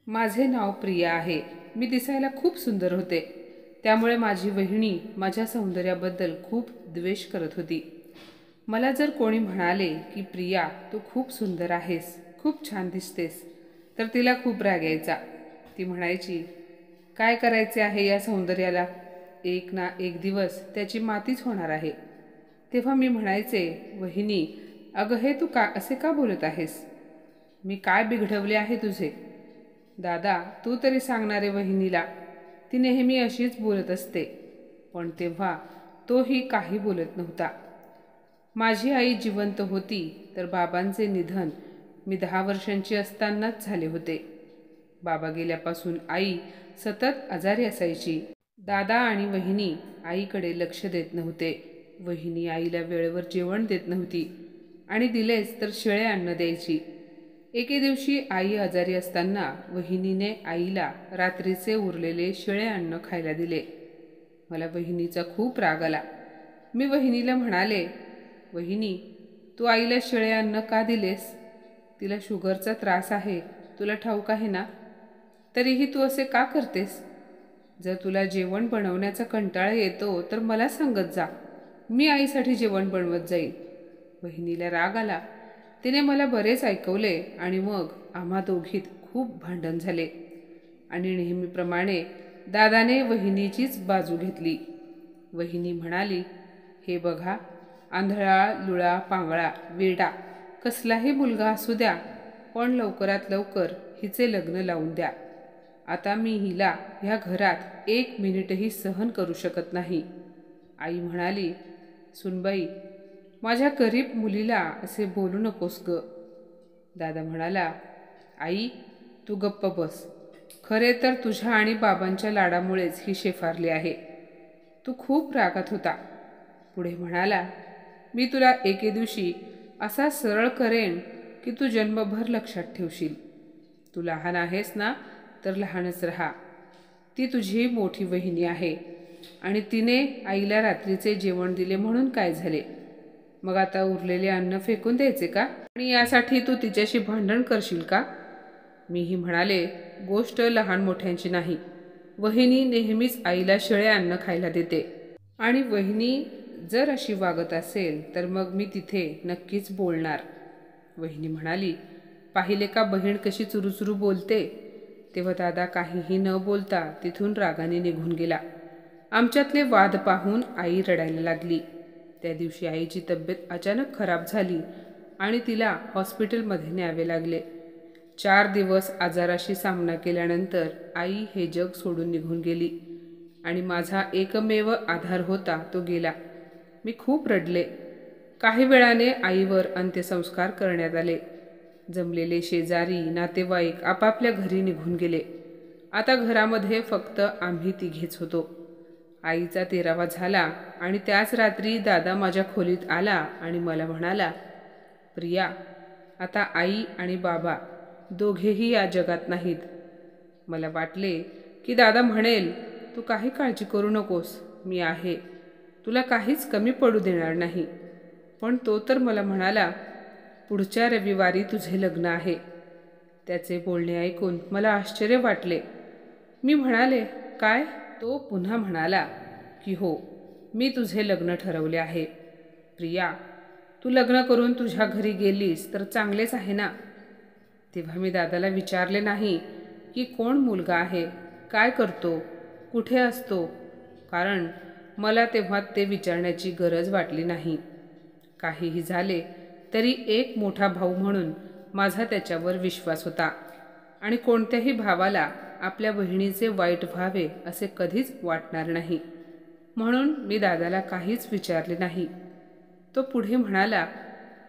माझे नाव प्रिया आहे। मी दिसायला खूप सुंदर होते, त्यामुळे माझी वहिनी माझ्या सौंदर्याबद्दल खूप द्वेष करत होती। मला जर कोणी म्हणाले की प्रिया तू खूप सुंदर आहेस, खूप छान दिसतेस, तर तिला खूप राग यायचा। ती म्हणायची, काय करायचे आहे या सौंदर्याला, एक ना एक दिवस त्याची मातीच होणार आहे। तेव्हा मी म्हणायचे, वहिनी अगं हे तू का असे का बोलत आहेस? मी काय बिघडवले आहे तुझे? दादा तू तरी सांगणारे वहिनीला, ती नेहमी अशीच बोलत असते। पण तेव्हा तोही काही बोलत नव्हता। माझी आई जिवंत होती तर बाबांचे निधन मी 10 वर्षांची असतानाच झाले होते। बाबा गेल्यापासून आई सतत आजारी असायची। दादा आणि वहिनी आईकडे लक्ष देत नव्हते। वहिनी आईला वेळेवर जेवण देत नव्हती आणि दिलेच तर शिळे अन्न द्यायची। एके दिवशी आई आजारी असताना वहिनीने आईला रात्रीचे उरलेले शिळे अन्न खायला दिले। मला वहिनीचा खूप राग आला। मी वहिनीला म्हणाले, वहिनी तू आईला शिळे अन्न का दिलेस? तिला शुगरचा त्रास आहे, तुला ठाऊक आहे ना? तरीही तू असे का करतेस? जर तुला जेवण बनवण्याचा कंटाळा येतो तर मला सांगत जा, मी आईसाठी जेवण बनवत जाईल। वहिनीला राग आला। तिने मला बरेच ऐकवले आणि मग आम्हा दोघीत खूप भांडण झाले आणि नेहमीप्रमाणे दादाने वहिनीचीच बाजू घेतली। वहिनी म्हणाली, हे बघा, आंधळा लुळा पांगळा वेडा कसलाही मुलगा असू द्या, पण लवकरात लवकर हिचे लग्न लावून द्या। आता मी हिला ह्या घरात 1 मिनिटही सहन करू शकत नाही। आई म्हणाली, सुनबाई माझ्या गरीब मुलीला असे बोलू नकोस ग। दादा म्हणाला, आई तू गप्प बस, खरे तर तुझ्या आणि बाबांच्या लाडामुळेच ही शेफारली आहे। तू खूप रागात होता। पुढे म्हणाला, मी तुला एके दिवशी असा सरळ करेन की तू जन्मभर लक्षात ठेवशील। तू लहान आहेस ना, तर लहानच राहा। ती तुझी मोठी वहिनी आहे आणि तिने आईला रात्रीचे जेवण दिले म्हणून काय झाले? मग आता उरलेले अन्न फेकून द्यायचे का? आणि यासाठी तू तिच्याशी भांडण करशील का? मीही म्हणाले, गोष्ट लहान मोठ्यांची नाही। वहिनी नेहमीच आईला शिळे अन्न खायला देते आणि वहिनी जर अशी वागत असेल तर मग मी तिथे नक्कीच बोलणार। वहिनी म्हणाली, पाहिले का बहीण कशी चुरूचुरू बोलते? तेव्हा दादा काहीही न बोलता तिथून रागाने निघून गेला। आमच्यातले वाद पाहून आई रडायला लागली। त्या दिवशी आईची तब्येत अचानक खराब झाली आणि तिला हॉस्पिटलमध्ये न्यावे लागले। 4 दिवस आजाराशी सामना केल्यानंतर आई हे जग सोडून निघून गेली आणि माझा एकमेव आधार होता तो गेला। मी खूप रडले। काही वेळाने आईवर अंत्यसंस्कार करण्यात आले। जमलेले शेजारी नातेवाईक आपापल्या घरी निघून गेले। आता घरामध्ये फक्त आम्ही तिघेच होतो। आईचा 13वा झाला आणि त्याच रात्री दादा माझ्या खोलीत आला आणि मला म्हणाला, प्रिया आता आई आणि बाबा दोघेही या जगात नाहीत। मला वाटले की दादा म्हणेल, तू काही काळजी करू नकोस, मी आहे, तुला काहीच कमी पडू देणार नाही। पण तो तर मला म्हणाला, पुढच्या रविवारी तुझे लग्न आहे। त्याचे बोलणे ऐकून मला आश्चर्य वाटले। मी म्हणाले, काय? तो पुन्हा म्हणाला की हो, मी तुझे लग्न ठरवले आहे। प्रिया तू लग्न करून तुझ्या घरी गेलीस तर चांगलेच आहे ना? तेव्हा मी दादाला विचारले नाही की कोण मुलगा आहे, काय करतो, कुठे असतो, कारण मला तेव्हा ते विचारण्याची गरज वाटली नाही। काहीही झाले तरी एक मोठा भाऊ म्हणून माझा त्याच्यावर विश्वास होता आणि कोणत्याही भावाला आपल्या बहिणीचे वाईट व्हावे असे कधीच वाटणार नाही। म्हणून मी दादाला काहीच विचारले नाही। तो पुढे म्हणाला,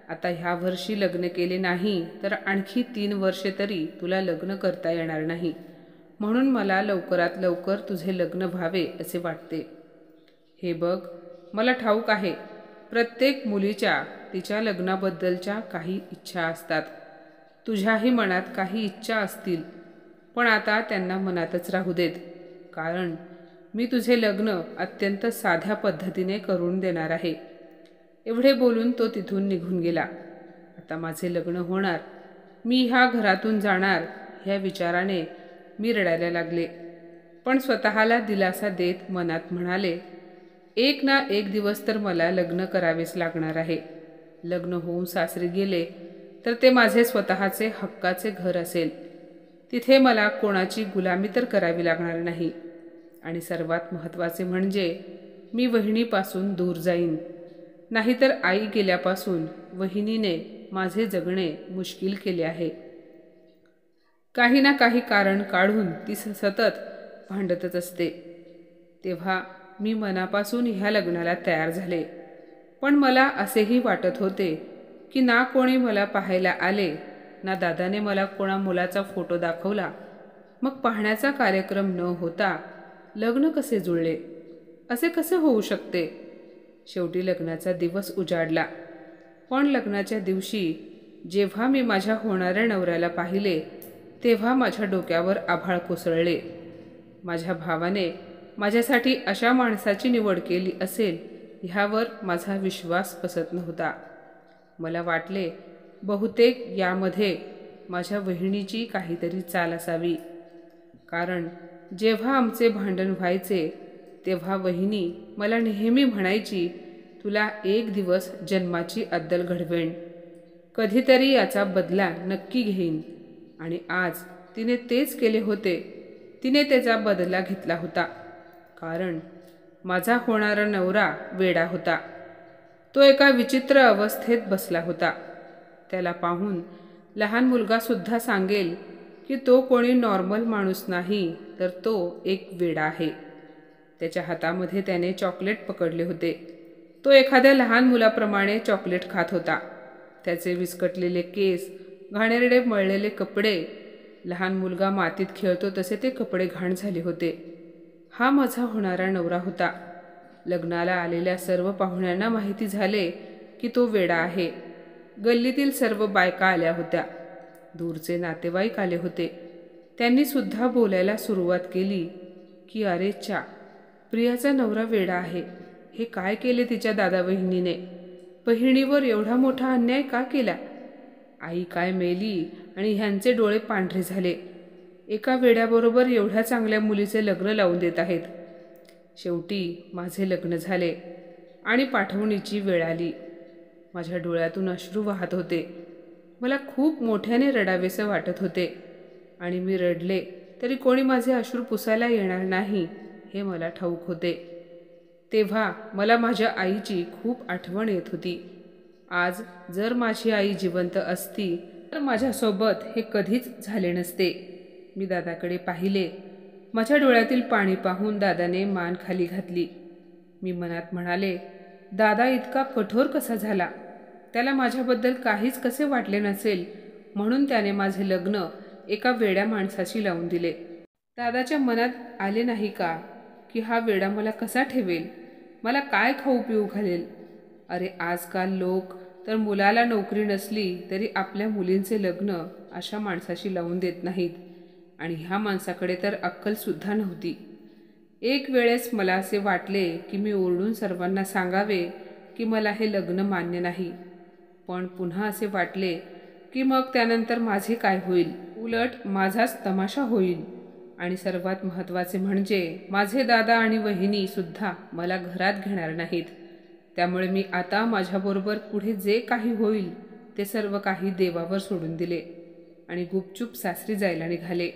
आता ह्या वर्षी लग्न केले नाही तर आणखी 3 वर्षे तरी तुला लग्न करता येणार नाही, म्हणून मला लवकरात लवकर तुझे लग्न व्हावे असे वाटते। हे बघ, मला ठाऊक आहे प्रत्येक मुलीच्या तिच्या लग्नाबद्दलच्या काही इच्छा असतात। तुझ्याही मनात काही इच्छा असतील, पण आता त्यांना मनातच राहू देत, कारण मी तुझे लग्न अत्यंत साध्या पद्धतीने करून देणार आहे। एवढे बोलून तो तिथून निघून गेला। आता माझे लग्न होणार, मी ह्या घरातून जाणार ह्या विचाराने मी रडायला लागले, पण स्वतःला दिलासा देत मनात म्हणाले, एक ना एक दिवस तर मला लग्न करावेच लागणार आहे. लग्न होऊन सासरी गेले तर ते माझे स्वतःचे हक्काचे घर असेल. तिथे मला कोणाची गुलामी तर करावी लागणार नाही. आणि सर्वात महत्त्वाचे म्हणजे मी वहिनीपासून दूर जाईन. नाहीतर आई गेल्यापासून वहिनीने माझे जगणे मुश्किल केले आहे. काही ना काही कारण काढून ती सतत भांडतच असते. तेव्हा मी मनापासून ह्या लग्नाला तयार झाले. पण मला असेही वाटत होते की ना कोणी मला पाहायला आले, ना दादाने मला कोणा मुलाचा फोटो दाखवला. मग पाहण्याचा कार्यक्रम न होता लग्न कसे जुळले? असे कसे होऊ शकते? शेवटी लग्नाचा दिवस उजाडला. पण लग्नाच्या दिवशी जेव्हा मी माझ्या होणाऱ्या नवऱ्याला पाहिले तेव्हा माझ्या डोक्यावर आभाळ कोसळले. माझ्या भावाने माझ्यासाठी अशा माणसाची निवड केली असेल ह्यावर माझा विश्वास बसत नव्हता. मला वाटले बहुतेक यामध्ये माझ्या वहिनीची काहीतरी चाल असावी. कारण जेव्हा आमचे भांडण व्हायचे तेव्हा वहिनी मला नेहमी म्हणायची, तुला एक दिवस जन्माची अद्दल घडवेन, कधीतरी याचा बदला नक्की घेईन. आणि आज तिने तेच केले होते. तिने त्याचा बदला घेतला होता. कारण माझा होणारा नवरा वेडा होता. तो एका विचित्र अवस्थेत बसला होता. त्याला पाहून लहान मुलगासुद्धा सांगेल की तो कोणी नॉर्मल माणूस नाही, तर तो एक वेडा आहे. त्याच्या हातामध्ये त्याने चॉकलेट पकडले होते. तो एखाद्या लहान मुलाप्रमाणे चॉकलेट खात होता. त्याचे विस्कटलेले केस, घाणेरडे मळलेले कपडे, लहान मुलगा मातीत खेळतो तसे ते कपडे घाण झाले होते. हा माझा होणारा नवरा होता. लग्नाला आलेल्या सर्व पाहुण्यांना माहिती झाले की तो वेडा आहे. गल्लीतील सर्व बायका आल्या होत्या. दूरचे नातेवाईक आले होते. त्यांनी सुद्धा बोलायला सुरुवात केली की अरे च्या, प्रियाचा नवरा वेडा आहे. हे काय केले तिच्या दादा वहिनीने? बहिणीवर एवढा मोठा अन्याय का केला? आई काय मेली आणि ह्यांचे डोळे पांढरे झाले. एका वेड्याबरोबर एवढ्या चांगल्या मुलीचे लग्न लावून देत आहेत. शेवटी माझे लग्न झाले आणि पाठवणीची वेळ आली. माझ्या डोळ्यातून अश्रू वाहत होते. मला खूप मोठ्याने रडावेसे वाटत होते. आणि मी रडले तरी कोणी माझे अश्रू पुसायला येणार नाही हे मला ठाऊक होते. तेव्हा मला माझ्या आईची खूप आठवण येत होती. आज जर माझी आई जिवंत असती तर माझ्यासोबत हे कधीच झाले नसते. मी दादाकडे पाहिले. माझ्या डोळ्यातील पाणी पाहून दादाने मान खाली घातली. मी मनात म्हणाले, दादा इतका कठोर कसा झाला? त्याला माझ्याबद्दल काहीच कसे वाटले नसेल म्हणून त्याने माझे लग्न एका वेड्या माणसाशी लावून दिले. दादाच्या मनात आले नाही का की हा वेडा मला कसा ठेवेल, मला काय खाऊ पिऊ घालेल? अरे आजकाल लोक तर मुलाला नोकरी नसली तरी आपल्या मुलींचे लग्न अशा माणसाशी लावून देत नाहीत. आणि ह्या माणसाकडे तर अक्कलसुद्धा नव्हती. एक वेळेस मला असे वाटले की मी ओरडून सर्वांना सांगावे की मला हे लग्न मान्य नाही. पण पुन्हा असे वाटले की मग त्यानंतर माझे काय होईल? उलट माझाच तमाशा होईल. आणि सर्वात महत्त्वाचे म्हणजे माझे दादा आणि वहिनी सुद्धा मला घरात घेणार नाहीत. त्यामुळे मी आता माझ्याबरोबर पुढे जे काही होईल ते सर्व काही देवावर सोडून दिले आणि गुपचूप सासरी जायला निघाले.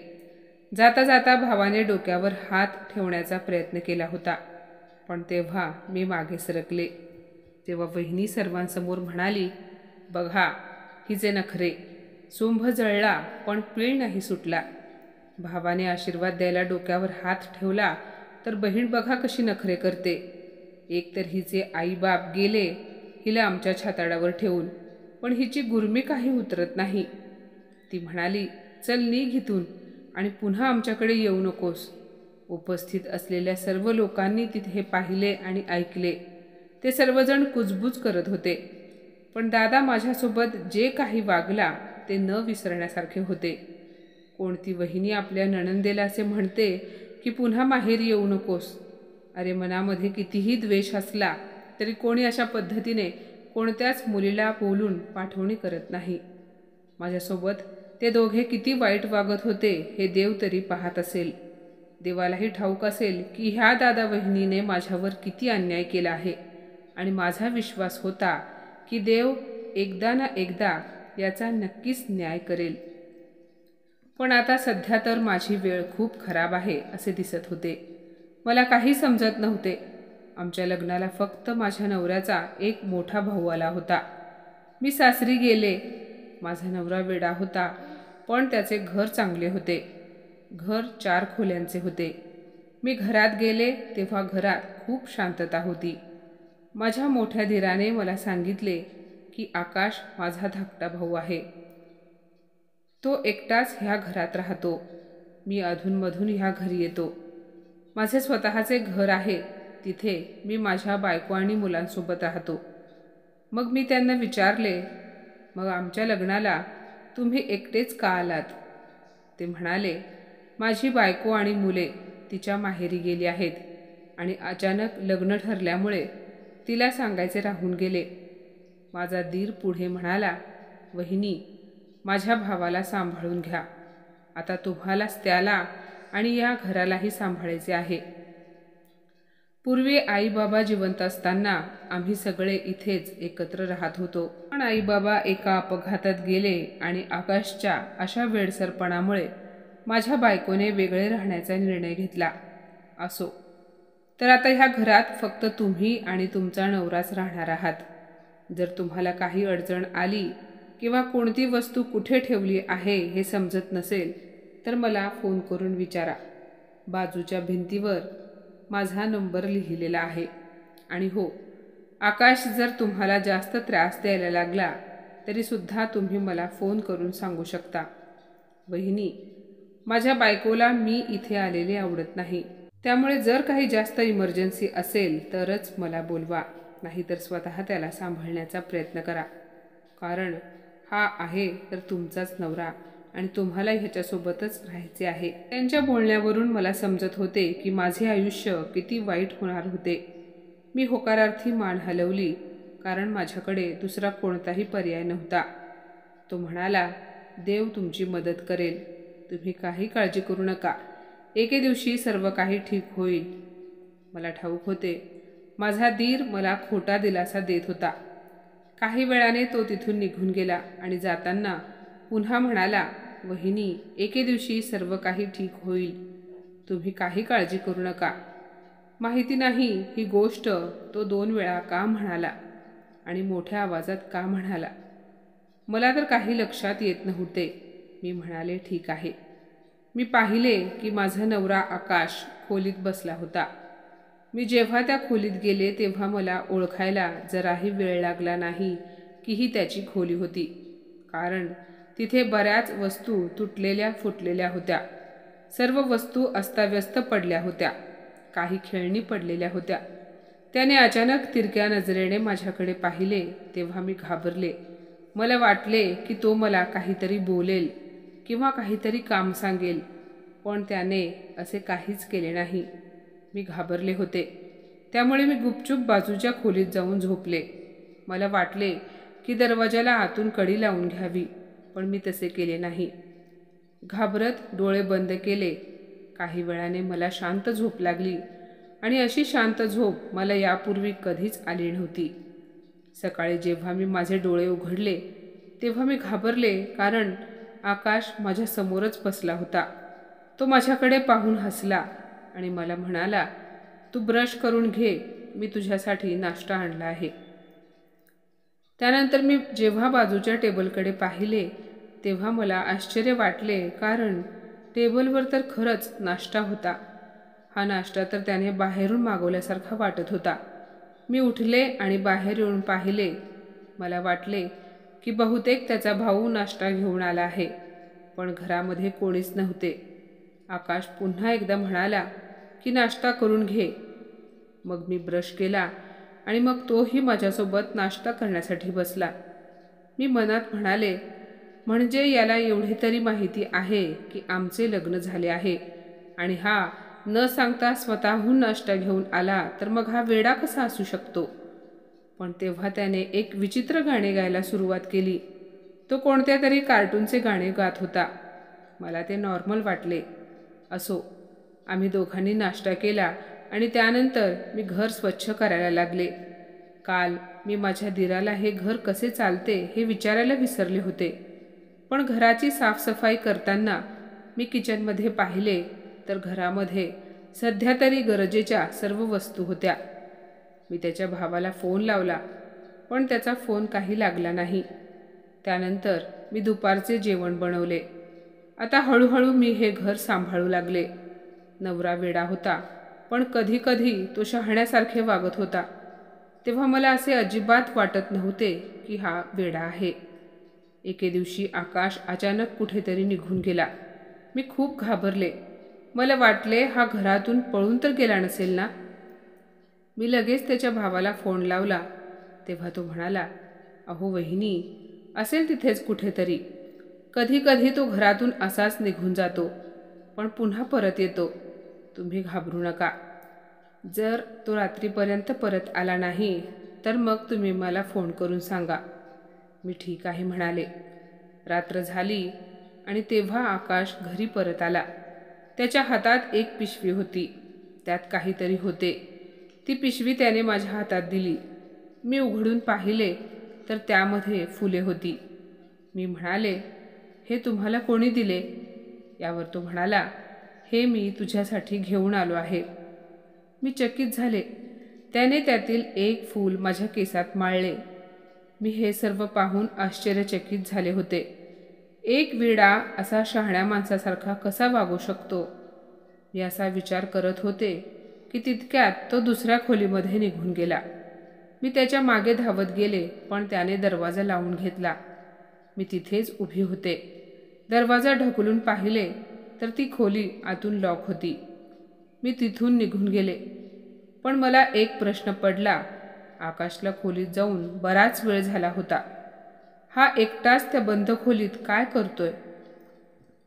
जाता जाता भावाने डोक्यावर हात ठेवण्याचा प्रयत्न केला होता. पण तेव्हा मी मागे सरकले. तेव्हा वहिनी सर्वांसमोर म्हणाली, बघा हिचे नखरे. सुंभ जळला पण पीळ नाही सुटला. भावाने आशीर्वाद द्यायला डोक्यावर हात ठेवला तर बहीण बघा कशी नखरे करते. एकतर हिचे आईबाप गेले हिला आमच्या छाताडावर ठेवून, पण हिची गुरमी काही उतरत नाही. ती म्हणाली, चल निघ इथून आणि पुन्हा आमच्याकडे येऊ नकोस. उपस्थित असलेल्या सर्व लोकांनी तिथे पाहिले आणि ऐकले. ते सर्वजण कुजबूज करत होते. पण दादा माझ्यासोबत जे काही वागला ते न विसरण्यासारखे होते. कोणती वहिनी आपल्या नणंदेला असे म्हणते की पुन्हा माहेरी येऊ नकोस? अरे मनामध्ये कितीही द्वेष असला तरी कोणी अशा पद्धतीने कोणत्याच मुलीला बोलून पाठवणी करत नाही. माझ्यासोबत ते दोघे किती वाईट वागत होते हे देव तरी पाहत असेल. देवालाही ठाऊक असेल की ह्या दादा वहिनीने माझ्यावर किती अन्याय केला आहे आणि माझा विश्वास होता की देव एकदा ना एकदा याचा नक्कीच न्याय करेल. पण आता सध्या तर माझी वेळ खूप खराब आहे असे दिसत होते. मला काही समजत नव्हते. आमच्या लग्नाला फक्त माझ्या नवऱ्याचा एक मोठा भाऊ आला होता. मी सासरी गेले. माझा नवरा वेडा होता, पण त्याचे घर चांगले होते. घर 4 खोल्यांचे होते. मी घरात गेले तेव्हा घरात खूप शांतता होती. माझ्या मोठ्या धीराने मला सांगितले की आकाश माझा धाकटा भाऊ आहे. तो एकटाच ह्या घरात राहतो. मी अधूनमधून ह्या घरी येतो. माझे स्वतःचे घर आहे. तिथे मी माझ्या बायको आणि मुलांसोबत राहतो. मग मी त्यांना विचारले, मग आमच्या लग्नाला तुम्ही एकटेच का आलात? ते म्हणाले, माझी बायको आणि मुले तिच्या माहेरी गेली आहेत आणि अचानक लग्न ठरल्यामुळे तिला सांगायचे राहून गेले. माझा दीर पुढे म्हणाला, वहिनी, माझ्या भावाला सांभाळून घ्या. आता तुम्हालाच त्याला आणि या घरालाही सांभाळायचे आहे. पूर्वी आई बाबा जिवंत असताना आम्ही सगळे इथेच एकत्र राहत होतो. पण आई बाबा एका अपघातात गेले आणि आकाशच्या अशा वेडसरपणामुळे माझ्या बायकोने वेगळे राहण्याचा निर्णय घेतला. असो, तर आता ह्या घरात फक्त तुम्ही आणि तुमचा नवराच राहणार आहात. जर तुम्हाला काही अडचण आली किंवा कोणती वस्तू कुठे ठेवली आहे हे समजत नसेल तर मला फोन करून विचारा. बाजूच्या भिंतीवर माझा नंबर लिहिलेला आहे. आणि हो, आकाश जर तुम्हाला जास्त त्रास द्यायला लागला तरीसुद्धा तुम्ही मला फोन करून सांगू शकता. वहिनी, माझ्या बायकोला मी इथे आलेले आवडत नाही. त्यामुळे जर काही जास्त इमर्जन्सी असेल तरच मला बोलवा, नाहीतर स्वतः त्याला सांभाळण्याचा प्रयत्न करा. कारण हा आहे तर तुमचाच नवरा आणि तुम्हाला ह्याच्यासोबतच राहायचे आहे. त्यांच्या बोलण्यावरून मला समजत होते की माझे आयुष्य किती वाईट होणार होते. मी होकारार्थी मान हलवली, कारण माझ्याकडे दुसरा कोणताही पर्याय नव्हता. तो म्हणाला, देव तुमची मदत करेल. तुम्ही काही काळजी करू नका. एके दिवशी सर्व काही ठीक होईल. मला ठाऊक होते माझा दीर मला खोटा दिलासा देत होता. काही वेळाने तो तिथून निघून गेला आणि जाताना पुन्हा म्हणाला, वहिनी, एके दिवशी सर्व काही ठीक होईल. तुम्ही काही काळजी करू नका. माहिती नाही ही गोष्ट तो 2 वेळा का म्हणाला आणि मोठ्या आवाजात का म्हणाला. मला तर काही लक्षात येत नव्हते. मी म्हणाले, ठीक आहे. मी पाहिले की माझा नवरा आकाश खोलीत बसला होता. मी जेव्हा त्या खोलीत गेले तेव्हा मला ओळखायला जराही वेळ लागला नाही की ही त्याची खोली होती. कारण तिथे बऱ्याच वस्तू तुटलेल्या फुटलेल्या होत्या. सर्व वस्तू अस्ताव्यस्त पडल्या होत्या. काही खेळणी पडलेल्या होत्या. त्याने अचानक तिरक्या नजरेने माझ्याकडे पाहिले तेव्हा मी घाबरले. मला वाटले की तो मला काहीतरी बोलेल किंवा काहीतरी काम सांगेल, पण त्याने असे काहीच केले नाही. मी घाबरले होते. त्यामुळे मी गुपचूप बाजूच्या खोलीत जाऊन झोपले. मला वाटले की दरवाजाला आतून कडी लावून घ्यावी, पण मी तसे केले नाही. घाबरत डोळे बंद केले. काही वेळाने मला शांत झोप लागली आणि अशी शांत झोप मला यापूर्वी कधीच आली नव्हती. सकाळी जेव्हा मी माझे डोळे उघडले तेव्हा मी घाबरले, कारण आकाश माझ्या समोरच बसला होता. तो माझ्याकडे पाहून हसला आणि मला म्हणाला, तू ब्रश करून घे, मी तुझ्यासाठी नाश्ता आणला आहे. त्यानंतर मी जेव्हा बाजूच्या टेबलकडे पाहिले तेव्हा मला आश्चर्य वाटले, कारण टेबलवर तर खरंच नाश्ता होता. हा नाश्ता तर त्याने बाहेरून मागवल्यासारखा वाटत होता. मी उठले आणि बाहेर येऊन पाहिले. मला वाटले की बहुतेक त्याचा भाऊ नाश्ता घेऊन आला आहे, पण घरामध्ये कोणीच नव्हते. आकाश पुन्हा एकदा म्हणाला की नाश्ता करून घे. मग मी ब्रश केला आणि मग तोही माझ्यासोबत नाश्ता करण्यासाठी बसला. मी मनात म्हणाले, म्हणजे याला एवढी तरी माहिती आहे की आमचे लग्न झाले आहे आणि हा न सांगता स्वतःहून नाश्ता घेऊन आला, तर मग हा वेडा कसा असू शकतो. पण तेव्हा त्याने एक विचित्र गाणे गायला सुरुवात केली. तो कोणत्या तरी कार्टूनचे गाणे गात होता. मला ते नॉर्मल वाटले. असो, आम्ही दोघांनी नाश्ता केला आणि त्यानंतर मी घर स्वच्छ करायला लागले. काल मी माझ्या दिराला हे घर कसे चालते हे विचारायला विसरले होते. पण घराची साफसफाई करताना मी किचनमध्ये पाहिले तर घरामध्ये सध्या तरी गरजेच्या सर्व वस्तू होत्या. मी त्याच्या भावाला फोन लावला, पण त्याचा फोन काही लागला नाही. त्यानंतर मी दुपारचे जेवण बनवले. आता हळूहळू मी हे घर सांभाळू लागले. नवरा वेडा होता, पण कधी कधी तो शहाण्यासारखे वागत होता. तेव्हा मला असे अजिबात वाटत नव्हते की हा वेडा आहे. एके दिवशी आकाश अचानक कुठेतरी निघून गेला. मी खूप घाबरले. मला वाटले हा घरातून पळून तर गेला नसेल ना. मी लगेच त्याच्या भावाला फोन लावला. तेव्हा तो म्हणाला, अहो वहिनी, असेल तिथेच कुठेतरी. कधी कधी तो घरातून असाच निघून जातो, पण पुन्हा परत येतो. तुम्ही घाबरू नका. जर तो रात्रीपर्यंत परत आला नाही तर मग तुम्ही मला फोन करून सांगा. मी ठीक आहे म्हणाले. रात्र झाली आणि तेव्हा आकाश घरी परत आला. त्याच्या हातात एक पिशवी होती. त्यात काहीतरी होते. ती पिशवी त्याने माझ्या हातात दिली. मी उघडून पाहिले तर त्यामध्ये फुले होती. मी म्हणाले, हे तुम्हाला कोणी दिले? यावर तो म्हणाला, हे मी तुझ्यासाठी घेऊन आलो आहे. मी चकित झाले. त्याने त्यातील एक फूल माझ्या केसात माळले. मी हे सर्व पाहून आश्चर्यचकित झाले होते. एक वेडा असा शहाण्या माणसासारखा कसा वागू शकतो? मी असा विचार करत होते की तितक्यात तो दुसऱ्या खोलीमध्ये निघून गेला. मी त्याच्या मागे धावत गेले, पण त्याने दरवाजा लावून घेतला. मी तिथेच उभी होते. दरवाजा ढकलून पाहिले तर ती खोली आतून लॉक होती. मी तिथून निघून गेले. पण मला एक प्रश्न पडला. आकाशला खोलीत जाऊन बराच वेळ झाला होता. हा एकटाच त्या बंद खोलीत काय करतोय?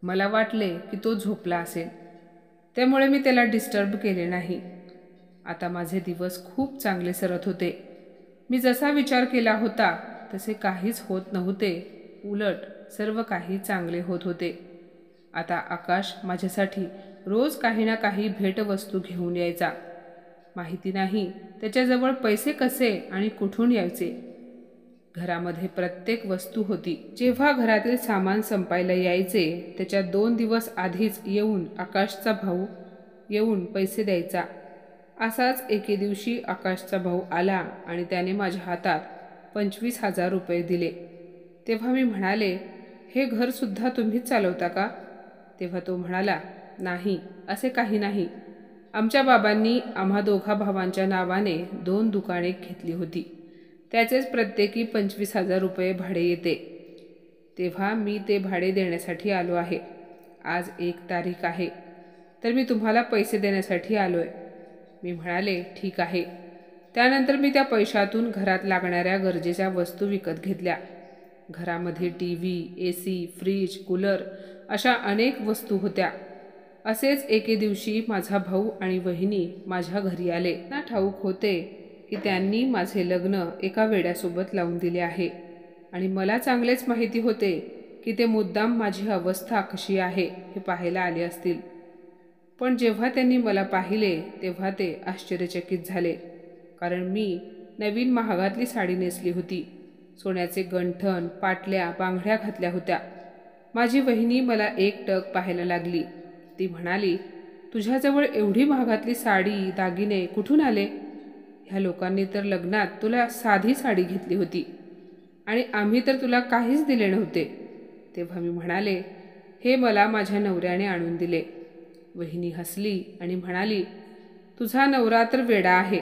मला वाटले की तो झोपला असेल, त्यामुळे मी त्याला डिस्टर्ब केले नाही. आता माझे दिवस खूप चांगले सरत होते. मी जसा विचार केला होता तसे काहीच होत नव्हते. उलट सर्व काही चांगले होत होते. आता आकाश माझ्यासाठी रोज काही ना काही भेटवस्तू घेऊन यायचा. माहिती नाही त्याच्याजवळ पैसे कसे आणि कुठून यायचे. घरामध्ये प्रत्येक वस्तू होती. जेव्हा घरातील सामान संपायला यायचे त्याच्या 2 दिवस आधीच येऊन आकाशचा भाऊ येऊन पैसे द्यायचा. असाच एके दिवशी आकाशचा भाऊ आला आणि त्याने माझ्या हातात 25,000 रुपये दिले. तेव्हा मी म्हणाले, हे घरसुद्धा तुम्हीच चालवता का? तेव्हा तो म्हणाला, नाही, असे काही नाही. आमच्या बाबांनी आम्हा दोघा भावांच्या नावाने 2 दुकाने घेतली होती. त्याचेच प्रत्येकी 25,000 रुपये भाडे येते. तेव्हा मी ते भाडे देण्यासाठी आलो आहे. आज 1 तारीख आहे, तर मी तुम्हाला पैसे देण्यासाठी आलोय. मी म्हणाले, ठीक आहे. त्यानंतर मी त्या पैशातून घरात लागणाऱ्या गरजेच्या वस्तू विकत घेतल्या. घरामध्ये टीव्ही, AC, फ्रीज, कूलर अशा अनेक वस्तू होत्या. असेच एके दिवशी माझा भाऊ आणि वहिनी माझ्या घरी आले. त्यांना ठाऊक होते की त्यांनी माझे लग्न एका वेड्यासोबत लावून दिले आहे आणि मला चांगलेच माहिती होते की ते मुद्दाम माझी अवस्था कशी आहे हे पाहायला आले असतील. पण जेव्हा त्यांनी मला पाहिले तेव्हा ते आश्चर्यचकित झाले, कारण मी नवीन महागातली साडी नेसली होती. सोन्याचे गंठण, पाटल्या, बांगड्या घातल्या होत्या. माझी वहिनी मला एकटक पाहायला लागली. ती म्हणाली, तुझ्याजवळ एवढी महागातली साडी, दागिने कुठून आले? ह्या लोकांनी तर लग्नात तुला साधी साडी घेतली होती आणि आम्ही तर तुला काहीच दिले नव्हते. तेव्हा मी म्हणाले, हे मला माझ्या नवऱ्याने आणून दिले. वहिनी हसली आणि म्हणाली, तुझा नवरा तर वेडा आहे.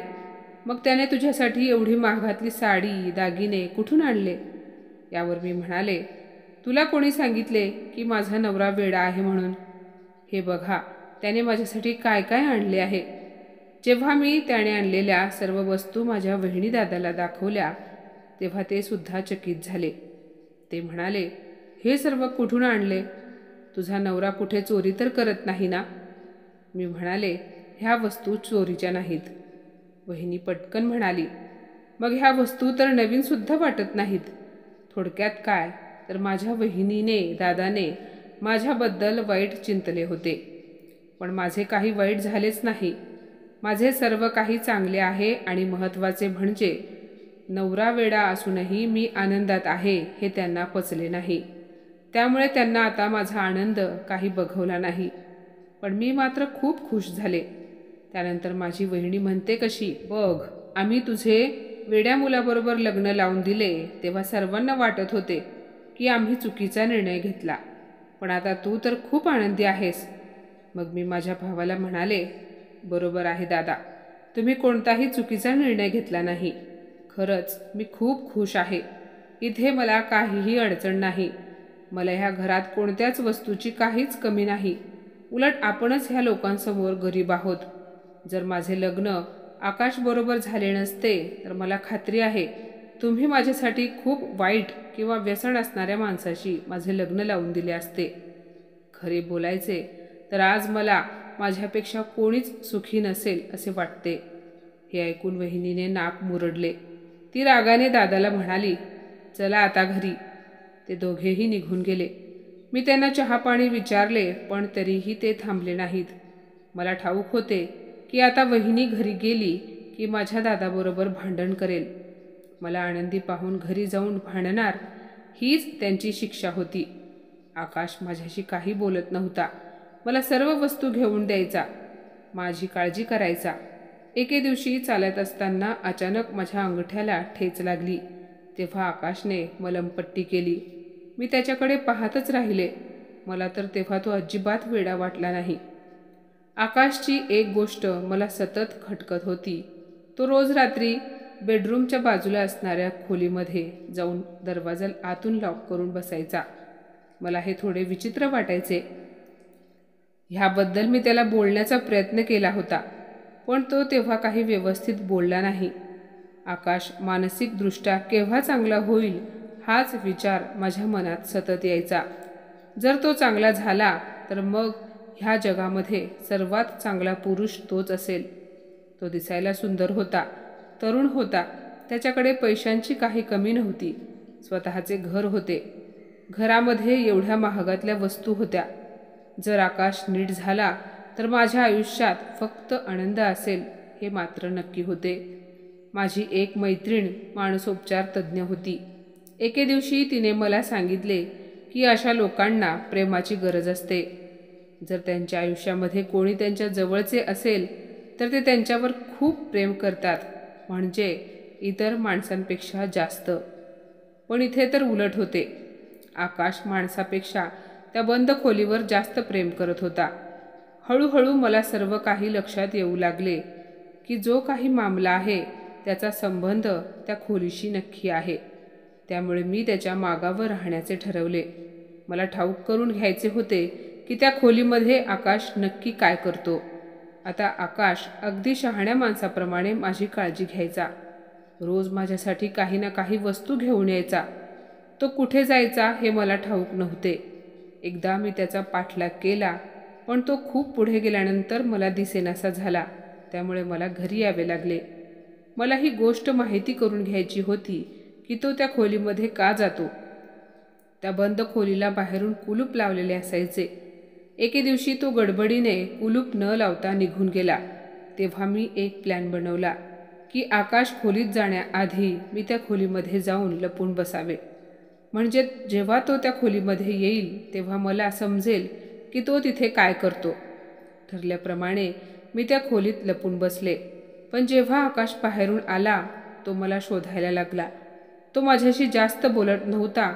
मग त्याने तुझ्यासाठी एवढी महागातली साडी, दागिने कुठून आणले? यावर मी म्हणाले, तुला कोणी सांगितले की माझा नवरा वेडा आहे म्हणून? हे बघा, त्याने माझ्यासाठी काय काय आणले आहे. जेव्हा मी त्याने आणलेल्या सर्व वस्तू माझ्या वहिनी दादाला दाखवल्या तेव्हा ते सुद्धा चकित झाले. ते म्हणाले, हे सर्व कुठून आणले? तुझा नवरा कुठे चोरी तर करत नाही ना? मी म्हणाले, ह्या वस्तू चोरीच्या नाहीत. वहिनी पटकन म्हणाली, मग ह्या वस्तू तर नवीन सुद्धा वाटत नाहीत. थोडक्यात काय, तर माझ्या वहिनीने दादाने माझ्याबद्दल वाईट चिंतले होते. पण माझे काही वाईट झालेच नाही. माझे सर्व काही चांगले आहे आणि महत्त्वाचे म्हणजे नवरा वेडा असूनही मी आनंदात आहे हे त्यांना पचले नाही. त्यामुळे त्यांना आता माझा आनंद काही बघवला नाही. पण मी मात्र खूप खुश झाले. त्यानंतर माझी वहिनी म्हणते कशी, बघ, आम्ही तुझे वेड्या मुलाबरोबर लग्न लावून दिले तेव्हा सर्वांना वाटत होते की आम्ही चुकीचा निर्णय घेतला, पण आता तू तर खूप आनंदी आहेस. मग मी माझ्या भावाला म्हणाले, बरोबर आहे दादा, तुम्ही कोणताही चुकीचा निर्णय घेतला नाही. खरंच मी खूप खुश आहे. इथे मला काहीही अडचण नाही. मला ह्या घरात कोणत्याच वस्तूची काहीच कमी नाही. उलट आपणच ह्या लोकांसमोर गरीब आहोत. जर माझे लग्न आकाशबरोबर झाले नसते तर मला खात्री आहे तुम्ही माझ्यासाठी खूप वाईट किंवा व्यसन असणाऱ्या माणसाशी माझे लग्न लावून दिले असते. खरे बोलायचे तर आज मला माझ्यापेक्षा कोणीच सुखी नसेल असे वाटते. हे ऐकून वहिनीने नाक मुरडले. ती रागाने दादाला म्हणाली, चला आता घरी. ते दोघेही निघून गेले. मी त्यांना चहा पाणी विचारले पण तरीही ते थांबले नाहीत. मला ठाऊक होते की आता वहिनी घरी गेली की माझ्या दादाबरोबर भांडण करेल. मला आनंदी पाहून घरी जाऊन भांडणार हीच त्यांची शिक्षा होती. आकाश माझ्याशी काही बोलत नव्हता. मला सर्व वस्तू घेऊन द्यायचा, माझी काळजी करायचा. एके दिवशी चालत असताना अचानक माझ्या अंगठ्याला ठेच लागली. तेव्हा आकाशने मलमपट्टी केली. मी त्याच्याकडे पाहतच राहिले. मला तर तेव्हा तो अजिबात वेडा वाटला नाही. आकाशची एक गोष्ट मला सतत खटकत होती. तो रोज रात्री बेडरूमच्या बाजूला असणाऱ्या खोलीमध्ये जाऊन दरवाजा आतून लॉक करून बसायचा. मला हे थोडे विचित्र वाटायचे. ह्याबद्दल मी त्याला बोलण्याचा प्रयत्न केला होता, पण तो तेव्हा काही व्यवस्थित बोलला नाही. आकाश मानसिकदृष्ट्या केव्हा चांगला होईल हाच विचार माझ्या मनात सतत यायचा. जर तो चांगला झाला तर मग ह्या जगामध्ये सर्वात चांगला पुरुष तोच असेल. तो दिसायला सुंदर होता, तरुण होता, त्याच्याकडे पैशांची काही कमी नव्हती, स्वतःचे घर होते, घरामध्ये एवढ्या महागातल्या वस्तू होत्या. जर आकाश नीट झाला तर माझ्या आयुष्यात फक्त आनंद असेल हे मात्र नक्की होते. माझी एक मैत्रीण मानसोपचार तज्ज्ञ होती. एके दिवशी तिने मला सांगितले की अशा लोकांना प्रेमाची गरज असते. जर त्यांच्या आयुष्यामध्ये कोणी त्यांच्या जवळचे असेल तर ते त्यांच्यावर खूप प्रेम करतात, म्हणजे इतर माणसांपेक्षा जास्त. पण इथे तर उलट होते. आकाश माणसापेक्षा त्या बंद खोलीवर जास्त प्रेम करत होता. हळूहळू मला सर्व काही लक्षात येऊ लागले की जो काही मामला आहे त्याचा संबंध त्या खोलीशी नक्की आहे. त्यामुळे मी त्याच्या मागावर राहण्याचे ठरवले. मला ठाऊक करून घ्यायचे होते की त्या खोलीमध्ये आकाश नक्की काय करतो. आता आकाश अगदी शहाण्या माणसाप्रमाणे माझी काळजी घ्यायचा. रोज माझ्यासाठी काही ना काही वस्तू घेऊन यायचा. तो कुठे जायचा हे मला ठाऊक नव्हते. एकदा मी त्याचा पाठलाग केला, पण तो खूप पुढे गेल्यानंतर मला दिसेनासा झाला. त्यामुळे मला घरी यावे लागले. मला ही गोष्ट माहिती करून घ्यायची होती की तो त्या खोलीमध्ये का जातो. त्या बंद खोलीला बाहेरून कुलूप लावलेले असायचे. एके दिवशी तो गडबडीने कुलूप न लावता निघून गेला. तेव्हा मी एक प्लॅन बनवला की आकाश खोलीत जाण्याआधी मी त्या खोलीमध्ये जाऊन लपून बसावे. म्हणजे जेव्हा तो त्या खोलीमध्ये येईल तेव्हा मला समजेल की तो तिथे काय करतो. ठरल्याप्रमाणे मी त्या खोलीत लपून बसले. पण जेव्हा आकाश बाहेरून आला तो मला शोधायला लागला. तो माझ्याशी जास्त बोलत नव्हता,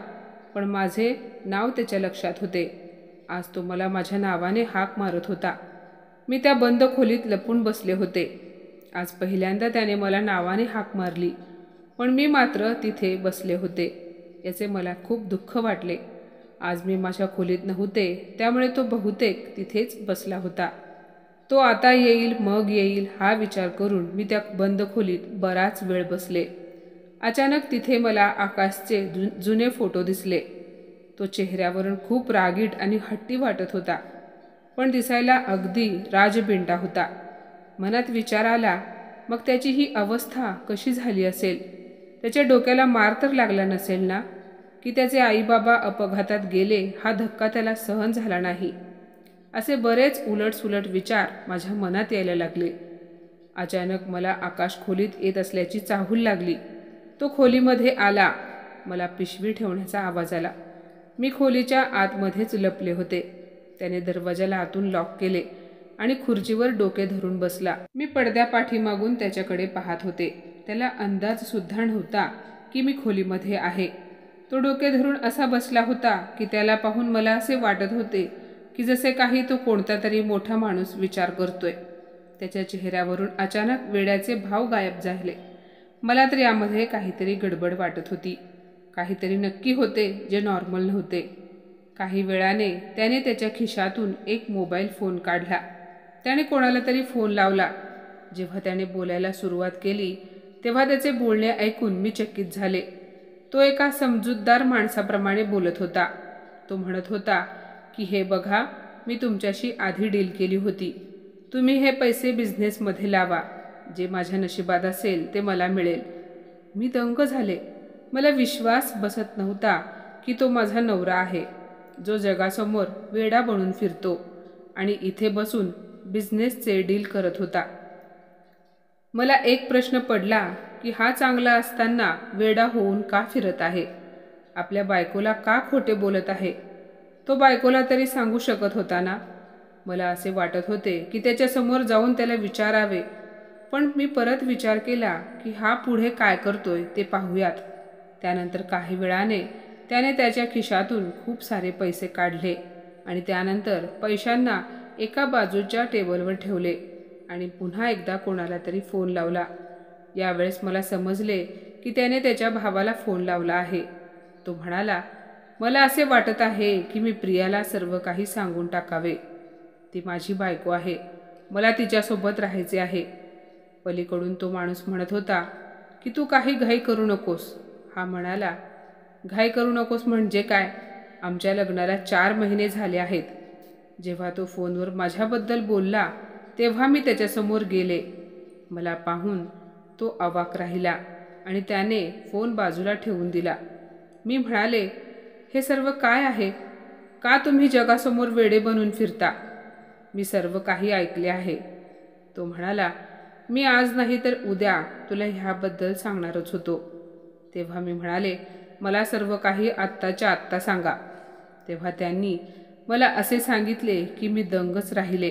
पण माझे नाव त्याच्या लक्षात होते. आज तो मला माझ्या नावाने हाक मारत होता. मी त्या बंद खोलीत लपून बसले होते. आज पहिल्यांदा त्याने मला नावाने हाक मारली, पण मी मात्र तिथे बसले होते. याचे मला खूप दुःख वाटले. आज मी माझ्या खोलीत नव्हते, त्यामुळे तो बहुतेक तिथेच बसला होता. तो आता येईल मग येईल हा विचार करून मी त्या बंद खोलीत बराच वेळ बसले. अचानक तिथे मला आकाशचे जुने फोटो दिसले. तो चेहऱ्यावरून खूप रागीट आणि हट्टी वाटत होता, पण दिसायला अगदी राजबिंडा होता. मनात विचार आला, मग त्याची ही अवस्था कशी झाली असेल. त्याच्या डोक्याला मार तर लागला नसेल ना. की त्याचे आईबाबा अपघातात गेले हा धक्का त्याला सहन झाला नाही. असे बरेच उलटसुलट विचार माझ्या मनात यायला लागले. अचानक मला आकाश खोलीत येत असल्याची चाहूल लागली. तो खोलीमध्ये आला. मला पिशवी ठेवण्याचा आवाज आला. मी खोलीच्या आतमध्येच लपले होते. त्याने दरवाजाला आतून लॉक केले आणि खुर्चीवर डोके धरून बसला. मी पडद्यापाठीमागून त्याच्याकडे पाहत होते. त्याला अंदाज सुद्धा नव्हता की मी खोलीमध्ये आहे. तो डोके धरून असा बसला होता की त्याला पाहून मला असे वाटत होते की जसे काही तो कोणता तरी मोठा माणूस विचार करतोय. त्याच्या चेहऱ्यावरून अचानक वेड्याचे भाव गायब झाले. मला तर यामध्ये काहीतरी गडबड वाटत होती. काहीतरी नक्की होते जे नॉर्मल नव्हते. काही वेळाने त्याने त्याच्या खिशातून एक मोबाईल फोन काढला. त्याने कोणाला तरी फोन लावला. जेव्हा त्याने बोलायला सुरुवात केली तेव्हा त्याचे बोलणे ऐकून मी चकित झाले. तो एका समजूतदार माणसाप्रमाणे बोलत होता. तो म्हणत होता की हे बघा, मी तुमच्याशी आधी डील केली होती. तुम्ही हे पैसे बिझनेसमध्ये लावा. जे माझ्या नशिबात असेल ते मला मिळेल. मी दंग झाले. मला विश्वास बसत नव्हता की तो माझा नवरा आहे, जो जगासमोर वेडा बनून फिरतो आणि इथे बसून बिझनेसचे डील करत होता. मला एक प्रश्न पडला की हा चांगला असताना वेडा होऊन का फिरत आहे? आपल्या बायकोला का खोटे बोलत आहे? तो बायकोला तरी सांगू शकत होता ना? मला असे वाटत होते की त्याच्यासमोर जाऊन त्याला विचारावे. पण मी परत विचार केला की हा पुढे काय करतोय ते पाहूयात. त्यानंतर काही वेळाने त्याने त्याच्या खिशातून खूप सारे पैसे काढले आणि त्यानंतर पैशांना एका बाजूच्या टेबलवर ठेवले आणि पुन्हा एकदा कोणाला तरी फोन लावला. यावेळेस मला समजले की त्याने त्याच्या भावाला फोन लावला आहे. तो म्हणाला, मला असे वाटत आहे की मी प्रियाला सर्व काही सांगून टाकावे. ती माझी बायको आहे. मला तिच्यासोबत राहायचे आहे. पलीकडून तो माणूस म्हणत होता की तू काही घाई करू नकोस. हा म्हणाला, घाई करू नकोस म्हणजे काय? आमच्या लग्नाला 4 महिने झाले आहेत. जेव्हा तो फोनवर माझ्याबद्दल बोलला तेव्हा मी त्याच्यासमोर गेले. मला पाहून तो अवाक राहिला आणि त्याने फोन बाजूला ठेवून दिला. मी म्हणाले, हे सर्व काय आहे? का तुम्ही जगासमोर वेडे बनून फिरता? मी सर्व काही ऐकले आहे. तो म्हणाला, मी आज नाही तर उद्या तुला ह्याबद्दल सांगणारच होतो. तेव्हा मी म्हणाले, मला सर्व काही आत्ताच्या आत्ता सांगा. तेव्हा त्यांनी मला असे सांगितले की मी दंगच राहिले.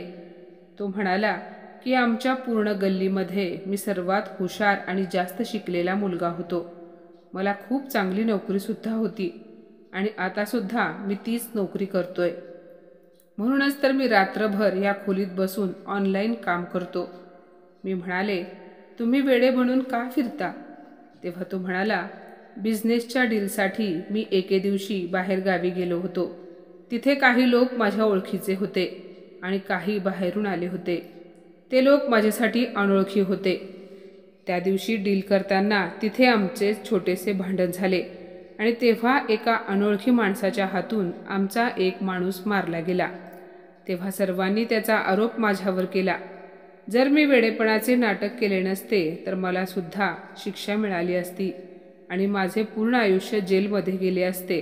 तो म्हणाला की आमच्या पूर्ण गल्लीमध्ये मी सर्वात हुशार आणि जास्त शिकलेला मुलगा होतो. मला खूप चांगली नोकरीसुद्धा होती आणि आतासुद्धा मी तीच नोकरी करतोय. म्हणूनच तर मी रात्रभर या खोलीत बसून ऑनलाईन काम करतो. मी म्हणाले, तुम्ही वेडे बनून का फिरता? तेव्हा तो म्हणाला, बिझनेसच्या डीलसाठी मी एके दिवशी बाहेर गावी गेलो होतो. तिथे काही लोक माझ्या ओळखीचे होते आणि काही बाहेरून आले होते. ते लोक माझ्यासाठी अनोळखी होते. त्या दिवशी डील करताना तिथे आमचे छोटेसे भांडण झाले आणि तेव्हा एका अनोळखी माणसाच्या हातून आमचा एक माणूस मारला गेला. तेव्हा सर्वांनी त्याचा आरोप माझ्यावर केला. जर मी वेडेपणाचे नाटक केले नसते तर मला सुद्धा शिक्षा मिळाली असती आणि माझे पूर्ण आयुष्य जेलमध्ये गेले असते.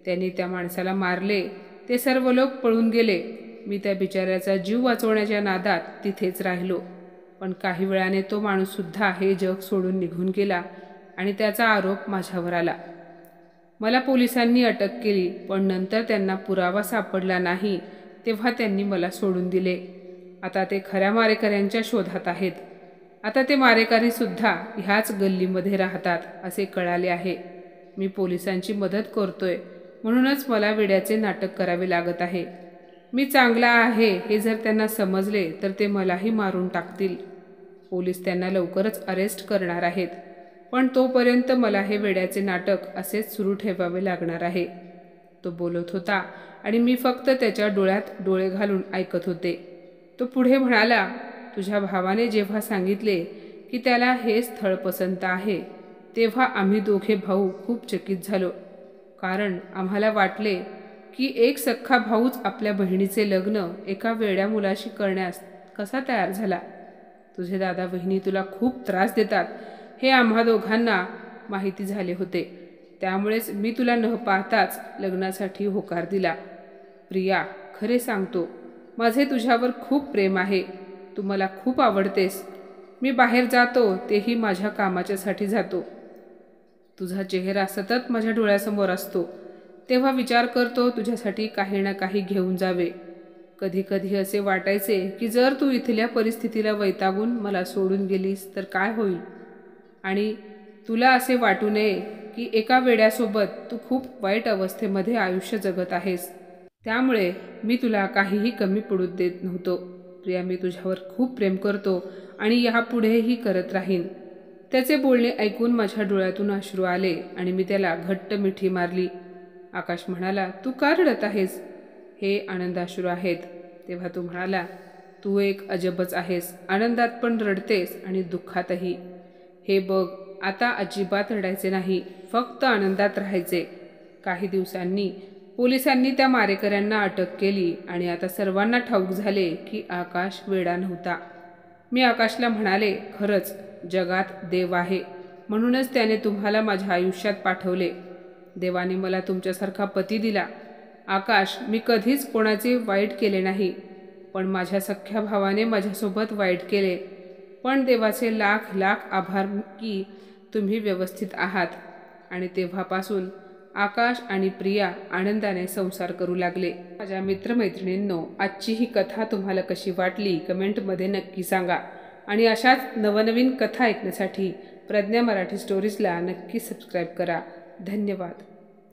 त्यांनी त्या माणसाला मारले. ते सर्व लोक पळून गेले. मी त्या बिचाऱ्याचा जीव वाचवण्याच्या नादात तिथेच राहिलो. पण काही वेळाने तो माणूससुद्धा हे जग सोडून निघून गेला आणि त्याचा आरोप माझ्यावर आला. मला पोलिसांनी अटक केली, पण नंतर त्यांना पुरावा सापडला नाही तेव्हा त्यांनी मला सोडून दिले. आता ते खऱ्या मारेकऱ्यांच्या शोधात आहेत. आता ते मारेकरीसुद्धा ह्याच गल्लीमध्ये राहतात असे कळाले आहे. मी पोलिसांची मदत करतोय, म्हणूनच मला वेड्याचे नाटक करावे लागत आहे. मी चांगला आहे हे जर त्यांना समजले तर ते मलाही मारून टाकतील. पोलीस त्यांना लवकरच अरेस्ट करणार आहेत, पण तोपर्यंत मला हे वेड्याचे नाटक असेच सुरू ठेवावे लागणार आहे. तो बोलत होता आणि मी फक्त त्याच्या डोळ्यात डोळे घालून ऐकत होते. तो पुढे म्हणाला, तुझ्या भावाने जेव्हा सांगितले की त्याला हे स्थळ पसंत आहे तेव्हा आम्ही दोघे भाऊ खूप चकित झालो. कारण आम्हाला वाटले की एक सख्खा भाऊच आपल्या बहिणीचे लग्न एका वेड्या मुलाशी करण्यास कसा तयार झाला. तुझे दादा बहिणी तुला खूप त्रास देतात हे आम्हा दोघांना माहिती झाले होते. त्यामुळेच मी तुला न पाहताच लग्नासाठी होकार दिला. प्रिया, खरे सांगतो, माझे तुझ्यावर खूप प्रेम आहे. तू मला खूप आवडतेस. मी बाहेर जातो तेही माझ्या कामाच्यासाठी जातो. तुझा चेहरा सतत माझ्या डोळ्यासमोर असतो. तेव्हा विचार करतो तुझ्यासाठी काही ना काही घेऊन जावे. कधी कधी असे वाटायचे की जर तू इथल्या परिस्थितीला वैतागून मला सोडून गेलीस तर काय होईल, आणि तुला असे वाटू नये की एका वेड्यासोबत तू खूप वाईट अवस्थेमध्ये आयुष्य जगत आहेस. त्यामुळे मी तुला काहीही कमी पडू देत नव्हतो. प्रिया, मी तुझ्यावर खूप प्रेम करतो आणि यापुढेही करत राहीन. त्याचे बोलणे ऐकून माझ्या डोळ्यातून अश्रू आले आणि मी त्याला घट्ट मिठी मारली. आकाश म्हणाला, तू का रडत आहेस? हे आनंदाश्रू आहेत. तेव्हा तो म्हणाला, तू एक अजबच आहेस. आनंदात पण रडतेस आणि दुःखातही. हे बघ, आता अजिबात रडायचे नाही, फक्त आनंदात राहायचे. काही दिवसांनी पोलिसांनी त्या मारेकऱ्यांना अटक केली आणि आता सर्वांना ठाऊक झाले की आकाश वेडा नव्हता. मी आकाशला म्हणाले, खरंच जगात देव आहे, म्हणूनच त्याने तुम्हाला माझ्या आयुष्यात पाठवले. देवाने मला तुमच्यासारखा पती दिला. आकाश, मी कधीच कोणाचे वाईट केले नाही, पण माझ्या सख्ख्या भावाने माझ्यासोबत वाईट केले. पण देवाचे लाख लाख आभार की तुम्ही व्यवस्थित आहात. आणि तेव्हापासून आकाश आणि प्रिया आनंदाने संसार करू लागले. माझ्या मित्रमैत्रिणींनो, आजची ही कथा तुम्हाला कशी वाटली कमेंटमध्ये नक्की सांगा. आणि अशाच नवनवीन कथा ऐकण्यासाठी प्रज्ञा मराठी स्टोरीजला नक्की सबस्क्राईब करा. धन्यवाद.